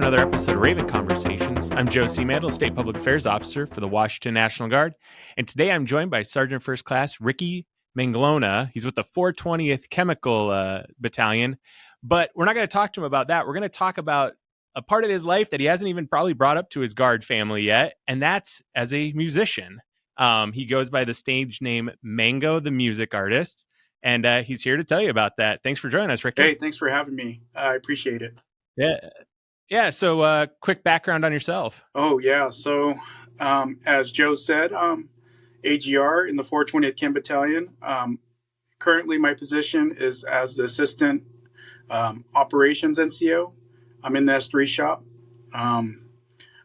another episode of Raven Conversations. I'm Joe C. Mandel, State Public Affairs Officer for the Washington National Guard. And today I'm joined by Sergeant First Class Ricky Manglona. He's with the 420th Chemical Battalion. But we're not going to talk to him about that. We're going to talk about a part of his life that he hasn't even probably brought up to his Guard family yet, and that's as a musician. He goes by the stage name Mango, the music artist, and he's here to tell you about that. Thanks for joining us, Ricky. Hey, thanks for having me. I appreciate it. Yeah. So quick background on yourself. Oh, yeah. So as Joe said, AGR in the 420th Chem Battalion. Currently, my position is as the Assistant Operations NCO. I'm in the S3 shop.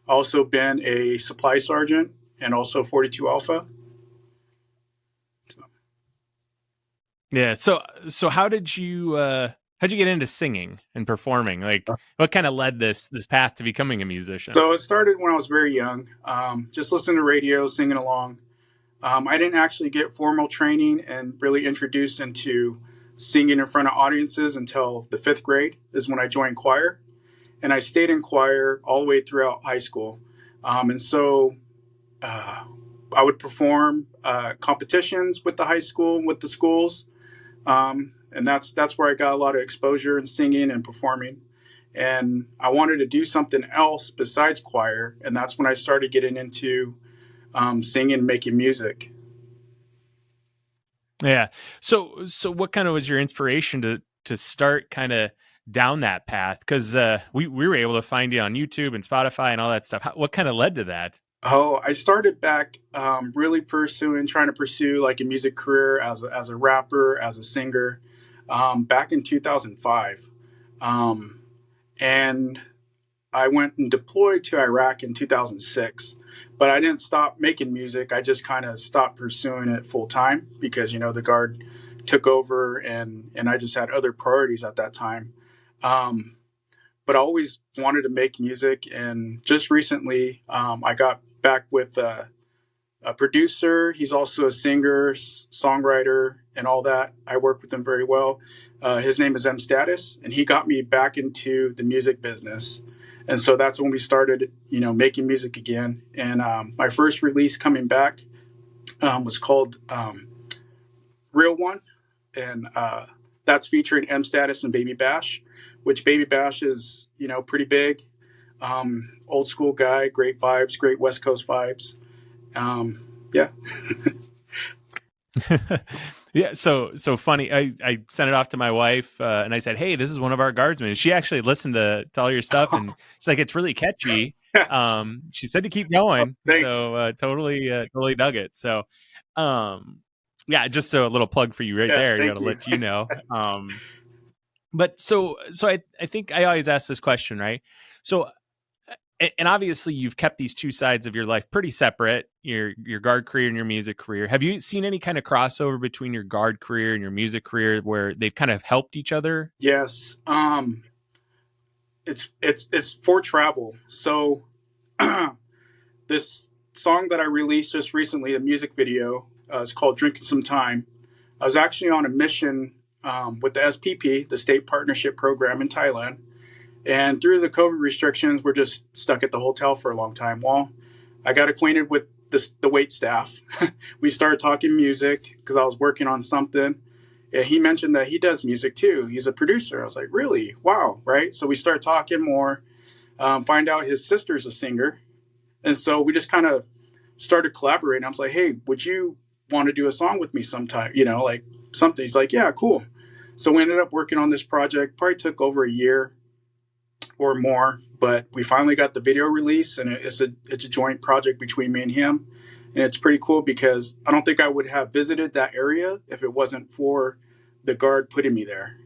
Also been a supply sergeant and also 42 Alpha. Yeah. So how did you get into singing and performing? Like, what kind of led this path to becoming a musician? So it started when I was very young. Just listening to radio, singing along. I didn't actually get formal training and really introduced into singing in front of audiences until the 5th grade is when I joined choir. And I stayed in choir all the way throughout high school. And so I would perform competitions with the high school, with the schools. And that's where I got a lot of exposure in singing and performing. And I wanted to do something else besides choir. And that's when I started getting into singing and making music. Yeah. So what kind of was your inspiration to start kind of down that path? Because we were able to find you on YouTube and Spotify and all that stuff. What kind of led to that? Oh, I started back really trying to pursue like a music career as a rapper, as a singer, back in 2005. And I went and deployed to Iraq in 2006. But I didn't stop making music. I just kind of stopped pursuing it full time because, the Guard took over and I just had other priorities at that time. But I always wanted to make music. And just recently, I got back with a producer. He's also a singer, songwriter, and all that. I work with him very well. His name is M Status, and he got me back into the music business. And so that's when we started, making music again. And my first release coming back was called Real One. And that's featuring M Status and Baby Bash, which Baby Bash is, pretty big. Old school guy, great vibes, great West Coast vibes. Yeah. Yeah, so funny. I sent it off to my wife, and I said, "Hey, this is one of our guardsmen." She actually listened to all your stuff, and she's like, "It's really catchy." She said to keep going, so totally dug it. So, yeah, just a little plug for you there. To let you know. But so I think I always ask this question, right? So. And obviously, you've kept these two sides of your life pretty separate, your Guard career and your music career. Have you seen any kind of crossover between your Guard career and your music career where they've kind of helped each other? Yes. It's for travel. So this song that I released just recently, a music video, is called Drinking Some Time. I was actually on a mission with the SPP, the State Partnership Program in Thailand. And through the COVID restrictions, we're just stuck at the hotel for a long time. Well, I got acquainted with the wait staff. We started talking music because I was working on something. And he mentioned that he does music too. He's a producer. I was like, really? Wow, right? So we started talking more, find out his sister's a singer. And so we just kind of started collaborating. I was like, hey, would you want to do a song with me sometime? Like something. He's like, yeah, cool. So we ended up working on this project. Probably took over a year or more, but we finally got the video release, and it's a joint project between me and him, and it's pretty cool because I don't think I would have visited that area if it wasn't for the Guard putting me there.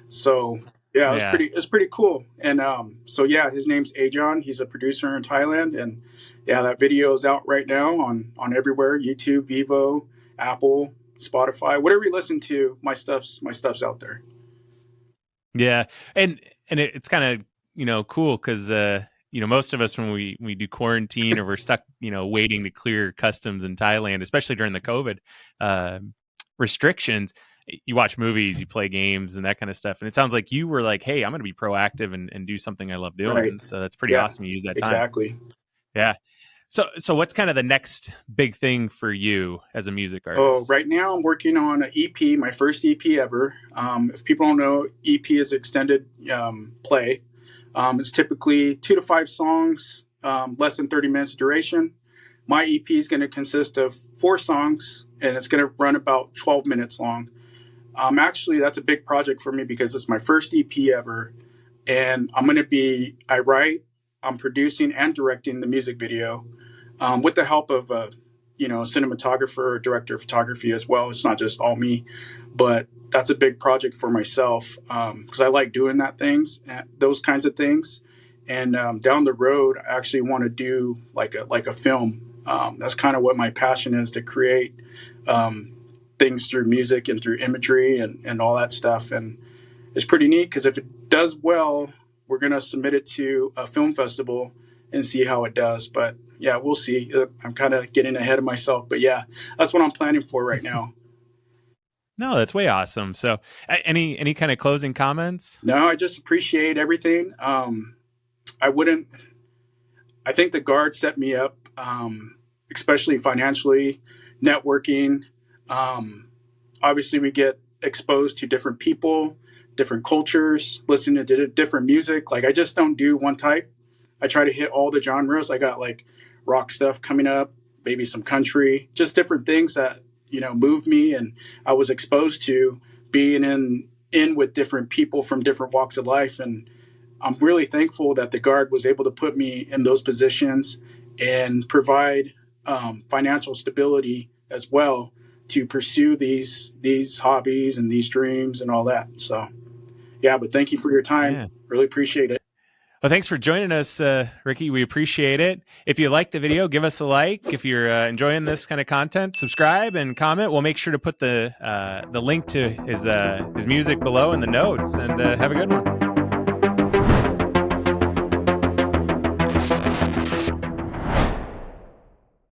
So yeah, it's pretty cool. And so yeah, his name's Ajon. He's a producer in Thailand, and yeah, that video is out right now on everywhere: YouTube, Vivo, Apple, Spotify, whatever you listen to. My stuff's out there. Yeah, and it's kind of cool because most of us when we do quarantine or we're stuck waiting to clear customs in Thailand, especially during the COVID restrictions, you watch movies, you play games, and that kind of stuff. And it sounds like you were like, hey, I'm going to be proactive and do something I love Right. doing. So that's pretty Yeah, awesome. You use that time. exactly. Yeah. So what's kind of the next big thing for you as a music Oh, artist? right now I'm working on an EP, my first EP ever. If people don't know, EP is extended play. It's typically 2 to 5 songs, less than 30 minutes duration. My EP is going to consist of 4 songs, and it's going to run about 12 minutes long. Actually, that's a big project for me because it's my first EP ever, and I write, I'm producing and directing the music video with the help of a cinematographer or director of photography as well. It's not just all me, but that's a big project for myself because I like doing those kinds of things. And down the road, I actually want to do like a film. That's kind of what my passion is, to create um, things through music and through imagery and all that stuff. And it's pretty neat because if it does well, we're going to submit it to a film festival and see how it does. But yeah, we'll see. I'm kind of getting ahead of myself, but yeah, that's what I'm planning for right now. No, that's way awesome. So any kind of closing comments? No, I just appreciate everything. I wouldn't. I think the guard set me up, especially financially, networking. Um, Obviously, we get exposed to different people, different cultures, listening to different music. Like, I just don't do one type. I try to hit all the genres. I got like rock stuff coming up, maybe some country, just different things that move me, and I was exposed to being in with different people from different walks of life. And I'm really thankful that the guard was able to put me in those positions and provide financial stability as well to pursue these hobbies and these dreams and all that. So yeah, but thank you for your time. Yeah. Really appreciate it. Well, thanks for joining us, Ricky. We appreciate it. If you like the video, give us a like. If you're enjoying this kind of content, subscribe and comment. We'll make sure to put the link to his music below in the notes. And have a good one.